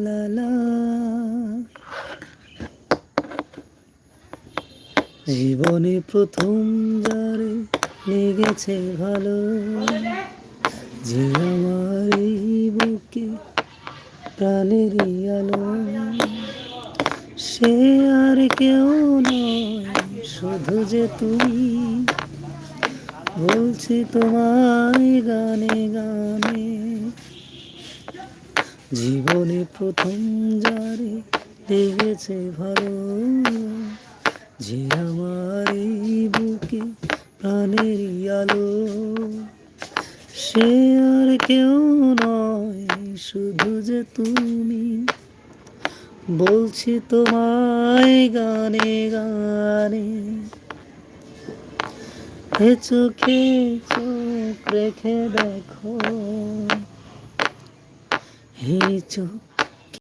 লা লা। জীবনে প্রথম যারে লেগেছে ভালো, যে আমার এই বুকে প্রাণেরই আলো, সে আর কেউ নয় শুধু যে তুমি। বলছি তোমায় গানে গানে, জীবনে প্রথম যারে লেগেছে ভালো, যে আমার এই বুকে প্রাণেরই আলো, সে আর কেউ নয় শুধু যে তুমি। বলছি তোমায় গানে গানে, এ চোখে চোখ রেখে দেখো, এই চোখ